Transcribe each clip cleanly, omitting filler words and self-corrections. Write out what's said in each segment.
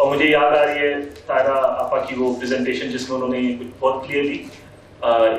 اور مجھے یاد آ رہی ہے طاہرہ آپا کی وہ پریزنٹیشن جس میں انہوں نے بہت کلیئرلی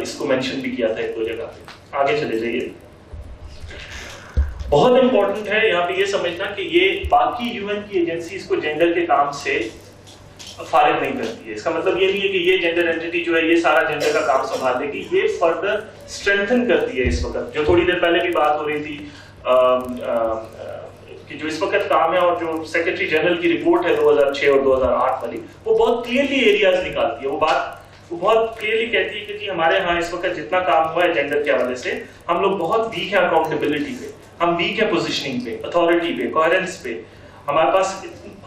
اس کو مینشن بھی کیا تھا ایک دو جگہ پہ. آگے چلے جائیے. بہت امپورٹنٹ ہے یہاں پہ یہ سمجھنا کہ یہ باقی UN کی ایجنسیز کو جینڈر کے کام سے فارغ نہیں کرتی ہے. اس کا مطلب یہ نہیں ہے کہ یہ جینڈر اینٹی جو ہے یہ سارا جینڈر کا کام سنبھال لے گی. یہ فردر اسٹرینتھن کرتی ہے. اس وقت جو تھوڑی دیر پہلے بھی بات ہو رہی تھی کہ جو اس وقت کام ہے اور جو سیکرٹری جنرل کی رپورٹ ہے 2006 اور 2008 والی, وہ بہت کلیئرلی ایریاز نکالتی ہے. وہ بہت کلیئرلی کہتی ہے کہ جی ہمارے ہاں اس وقت جتنا کام ہوا ہے جینڈر کے حوالے سے, ہم لوگ بہت ویک ہیں اکاؤنٹیبلٹی پہ, ہم ویک ہیں پوزیشننگ پہ, اتھارٹی پہ, کوہرنس پہ. ہمارے پاس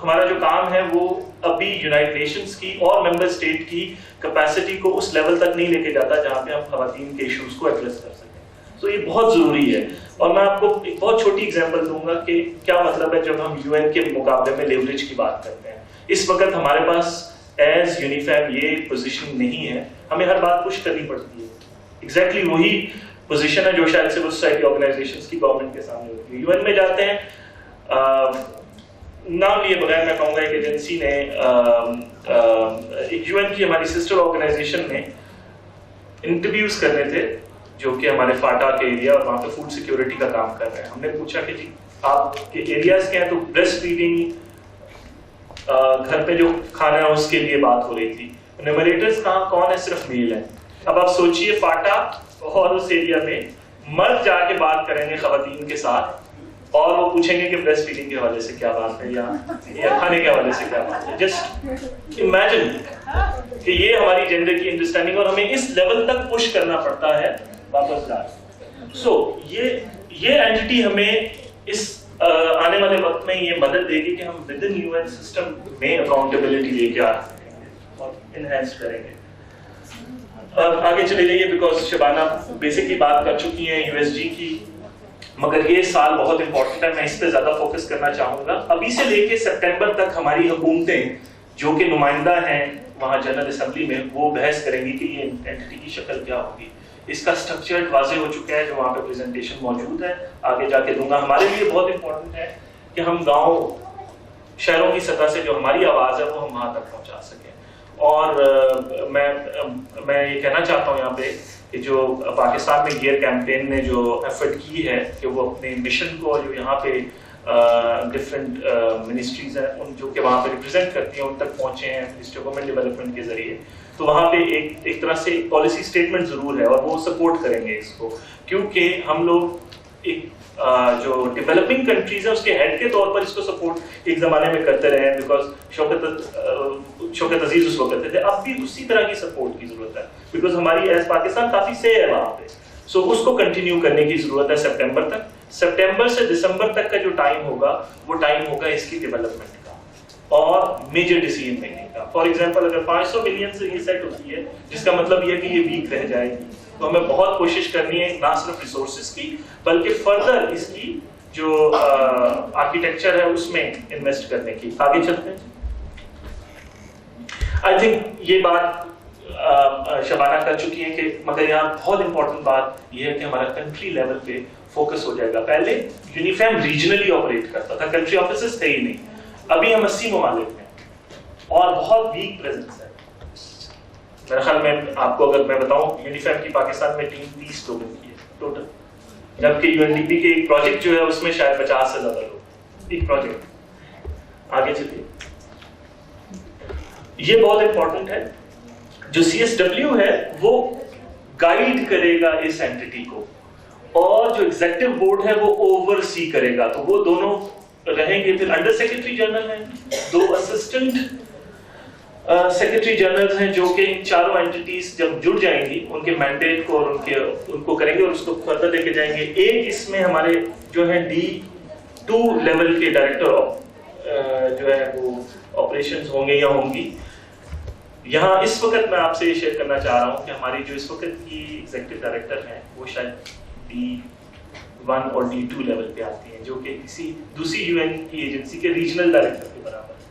ہمارا جو کام ہے وہ ابھی یونائٹڈ نیشنز کی اور ممبر اسٹیٹ کی کیپیسٹی کو اس لیول تک نہیں لے کے جاتا جہاں پہ ہم خواتین کے ایشوز کو ایڈریس کر سکیں. تو یہ بہت ضروری ہے. اور میں آپ کو ایک بہت چھوٹی ایگزامپل دوں گا کہ کیا مطلب ہے جب ہم UN کے مقابلے میں لیوریج کی بات کرتے ہیں. اس وقت ہمارے پاس ایز یونیفیم یہ پوزیشن نہیں ہے, ہمیں ہر بات پش کرنی پڑتی ہے. ایگزیکٹلی وہی پوزیشن ہے جو شاید سول سوسائٹی آرگنائزیشنز کی گورنمنٹ کے سامنے ہوتی ہے. UN میں جاتے ہیں, نام لیے بغیر میں کہوں گا ایک ایجنسی نے ایک UN کی ہماری سسٹر آرگنائزیشن نے انٹرویوز کرنے تھے جو کہ ہمارے فاٹا کے ایریا اور وہاں پہ فوڈ سیکیورٹی کا کام کر رہے ہیں. ہم نے پوچھا کہ جی آپ کے ایریاز کے ہیں, تو بریسٹ فیڈنگ گھر پہ جو کھانا ہے اس کے لیے بات ہو رہی تھی. نیومریٹرز کہاں کون ہے, صرف میل ہے. اب آپ سوچئے فاٹا اور اس ایریا میں مرد جا کے بات کریں گے خواتین کے ساتھ اور وہ پوچھیں گے کہ بریسٹ فیڈنگ کے حوالے سے کیا بات ہے یا کھانے کے حوالے سے کیا بات ہے. جسٹ امیجن کہ یہ ہماری جینڈر کی انڈرسٹینڈنگ, اور ہمیں اس لیول تک پش کرنا پڑتا ہے واپس جا. سو یہ اینٹی ہمیں اس آنے والے وقت میں یہ مدد دے گی کہ ہم ود ان UN سسٹم میں اکاؤنٹیبلٹی لے کے آ سکیں گے اور انہینس کریں گے. آگے چلے جائیے بیکاز شبانہ بیسکلی بات کر چکی ہیں USG کی, مگر یہ سال بہت امپورٹنٹ ہے, میں اس پہ زیادہ فوکس کرنا چاہوں گا. ابھی سے لے کے سپٹمبر تک ہماری حکومتیں جو کہ نمائندہ ہیں وہاں جنرل اسمبلی میں, وہ بحث کریں گی کہ یہ اینٹی کی شکل کیا ہوگی. اس کا اسٹرکچر واضح ہو چکا ہے جو وہاں پہ پریزنٹیشن موجود ہے, آگے جا کے دوں گا. ہمارے لیے بہت امپورٹنٹ ہے کہ ہم گاؤں شہروں کی سطح سے جو ہماری آواز ہے وہ ہم وہاں تک پہنچا سکیں. اور میں یہ کہنا چاہتا ہوں یہاں پہ کہ جو پاکستان میں گیئر کیمپین نے جو ایفرٹ کی ہے کہ وہ اپنے مشن کو جو یہاں پہ ڈفرینٹ منسٹریز ہیں ان جو کہ وہاں پہ ریپرزینٹ کرتی ہیں ان تک پہنچے ہیں منسٹری آف وومن ڈیولپمنٹ کے ذریعے, تو وہاں پہ ایک طرح سے پالیسی اسٹیٹمنٹ ضرور ہے اور وہ سپورٹ کریں گے اس کو, کیونکہ ہم لوگ ایک جو ڈیولپنگ کنٹریز ہیں اس کے ہیڈ کے طور پر اس کو سپورٹ ایک زمانے میں کرتے رہے ہیں, بیکاز شوکت عزیز اس وقت تھے. اب بھی اسی طرح کی سپورٹ کی ضرورت ہے بیکاز ہماری ایز پاکستان کافی سے ہے وہاں پہ. سو اس کو کنٹینیو کرنے کی ضرورت ہے سپٹمبر تک. سپٹمبر سے دسمبر تک کا جو ٹائم ہوگا وہ ٹائم ہوگا اس کی ڈیولپمنٹ کا اور میجر ڈیسیژن میکنگ کا. فار ایگزامپل اگر 500 ملین سے یہ سیٹ ہوتی ہے جس کا مطلب یہ ہے کہ یہ ویک رہ جائے گی, تو ہمیں بہت کوشش کرنی ہے نہ صرف ریسورسز کی بلکہ فردر اس کی جو آرکیٹیکچر ہے اس میں انویسٹ کرنے کی. آگے چلتے ہیں. آئی تھنک یہ بات شبانہ کر چکی ہے کہ مگر یہاں بہت امپورٹنٹ بات یہ ہے کہ ہمارا کنٹری لیول پہ فوکس ہو جائے گا. پہلے یونیفیم ریجنلی آپریٹ کرتا تھا, کنٹری آفیسز تھے ہی نہیں. ابھی ہم 80 ممالک میں اور بہت ویک پریزنس ہے. میرے خیال میں آپ کو اگر میں بتاؤں یونیفیم کی پاکستان میں ٹیم 30 لوگوں کی ہے ٹوٹل, جبکہ UNDP کے ایک پروجیکٹ جو ہے اس میں شاید 50 سے زیادہ لوگ ایک پروجیکٹ. آگے چلیے. یہ بہت امپورٹنٹ ہے. جو CSW ہے وہ گائیڈ کرے گا اس اینٹی کو اور جو ایگزیکٹو بورڈ ہے وہ اوور سی کرے گا. تو وہ دونوں رہیں گے. پھر انڈر سیکرٹری جنرل ہیں, 2 اسسٹنٹ سیکرٹری جنرل ہیں جو کہ ان چاروں اینٹیز جب جڑ جائیں گی ان کے مینڈیٹ کو اور ان کو کریں گے اور اس کو فردر لے کے جائیں گے. ایک اس میں ہمارے جو ہے D2 لیول کے ڈائریکٹر جو ہے وہ آپریشنز ہوں گے یا ہوں گی. یہاں اس وقت میں آپ سے یہ شیئر کرنا چاہ رہا ہوں کہ ہماری جو اس وقت کی ایگزیکٹو ڈائریکٹر ہیں وہ شاید D1 اور D2 لیول پہ آتی ہیں, جو کہ کسی دوسری UN کی ایجنسی کے ریجنل ڈائریکٹر کے برابر ہے.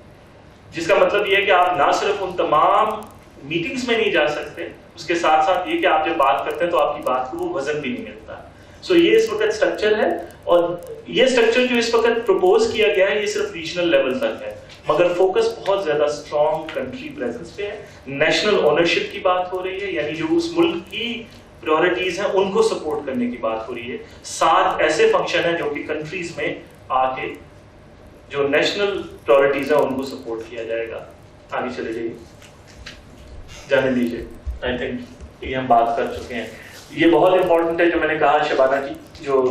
جس کا مطلب یہ ہے کہ آپ نہ صرف ان تمام میٹنگز میں نہیں جا سکتے, اس کے ساتھ ساتھ یہ کہ آپ جب بات کرتے ہیں تو آپ کی بات کو وہ وزن بھی نہیں ملتا. سو یہ اس وقت اسٹرکچر ہے، اور یہ اسٹرکچر جو اس وقت پروپوز کیا گیا ہے یہ صرف ریجنل لیول تک ہے، مگر فوکس بہت زیادہ اسٹرانگ کنٹری پریزنس پہ ہے، نیشنل اونرشپ کی بات ہو رہی ہے، یعنی جو اس ملک کی پریورٹیز ہیں ان کو سپورٹ کرنے کی بات ہو رہی ہے. 7 ایسے فنکشن ہیں جو کہ کنٹریز میں آ کے جو نیشنل پریورٹیز ہیں ان کو سپورٹ کیا جائے گا. آگے چلے جائیے، جانے دیجیے. آئی تھنک یہ ہم بات کر چکے ہیں. یہ بہت امپورٹنٹ ہے جو میں نے کہا شبانہ کی جو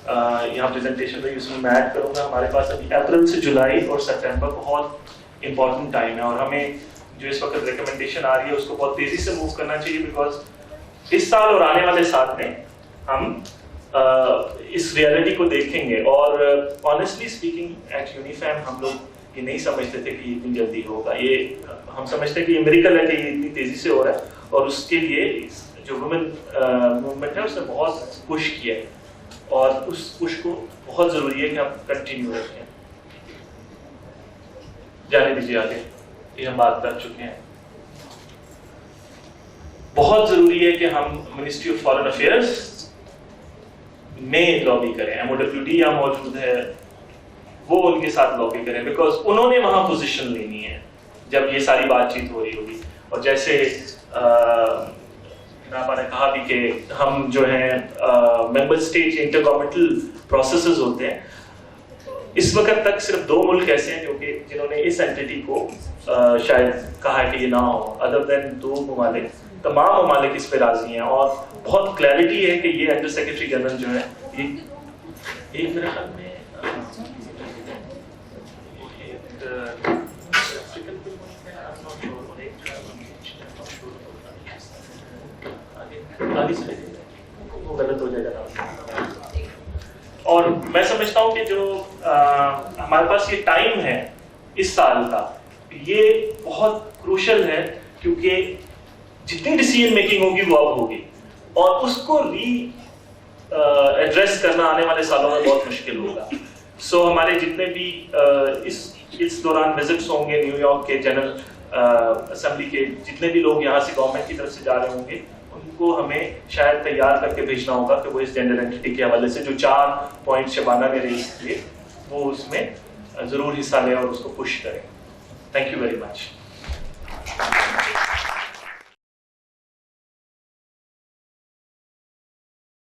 یہاں پریزنٹیشن رہی اس میں میں ایڈ کروں گا. ہمارے پاس ابھی اپریل سے جولائی اور سپٹمبر بہت امپورٹنٹ ٹائم ہے، اور ہمیں جو اس وقت ریکمنڈیشن آ رہی ہے اس کو بہت تیزی سے موو کرنا چاہیے، بیکاز اس سال اور آنے والے سال میں ہم اس ریئلٹی کو دیکھیں گے. اور آنیسٹلی اسپیکنگ ایٹ یونیفیم ہم لوگ یہ نہیں سمجھتے تھے کہ یہ اتنی جلدی ہوگا. یہ ہم سمجھتے ہیں کہ یہ میریکل ہے کہ یہ اتنی تیزی سے ہو رہا ہے، اور اس کے لیے جو وومن موومنٹ ہے اس نے بہت پش کیا ہے، اور اس پش کو بہت ضروری ہے کہ ہم کنٹینیو رکھیں. جانے دیجیے آگے، یہ ہم بات کر چکے ہیں. بہت ضروری ہے کہ ہم منسٹری آف فارن افیئرس میں لابی کریں. MOWD یہاں موجود ہے، وہ ان کے ساتھ لابی کریں، بیکاز انہوں نے وہاں پوزیشن لینی ہے جب یہ ساری بات چیت ہو رہی ہوگی. اور جیسے جناب نے کہا بھی کہ ہم جو ہیں member state enter governmental processes ہوتے ہیں، اس وقت تک صرف 2 ملک ایسے ہیں جو کہ جنہوں نے اس اینٹیٹی کو شاید کہا ہے کہ یہ نہ ہو. ادر دین 2 ممالک، تمام ممالک اس پہ راضی ہیں، اور بہت کلیئرٹی ہے کہ یہ انڈر سیکرٹری جنرل جو ہے ایک میرے خیال میں غلط ہو جائے گا. اور میں سمجھتا ہوں کہ جو ہمارے پاس یہ ٹائم ہے اس سال کا، یہ بہت کروشل ہے، کیونکہ جتنی ڈیسیژن میکنگ ہوگی وہ اب ہوگی، اور اس کو ایڈریس کرنا آنے والے سالوں میں بہت مشکل ہوگا. سو ہمارے جتنے بھی اس دوران وزٹس ہوں گے نیو یارک کے جنرل اسمبلی کے، جتنے بھی لوگ یہاں سے گورنمنٹ کی طرف سے جا رہے ہوں گے، ان کو ہمیں شاید تیار کر کے بھیجنا ہوگا کہ وہ اس جینڈر اینٹی کے حوالے سے جو 4 پوائنٹ شبانہ نے ریز کیے وہ اس میں ضرور حصہ لیں اور اس کو پش کریں. Thank you very much.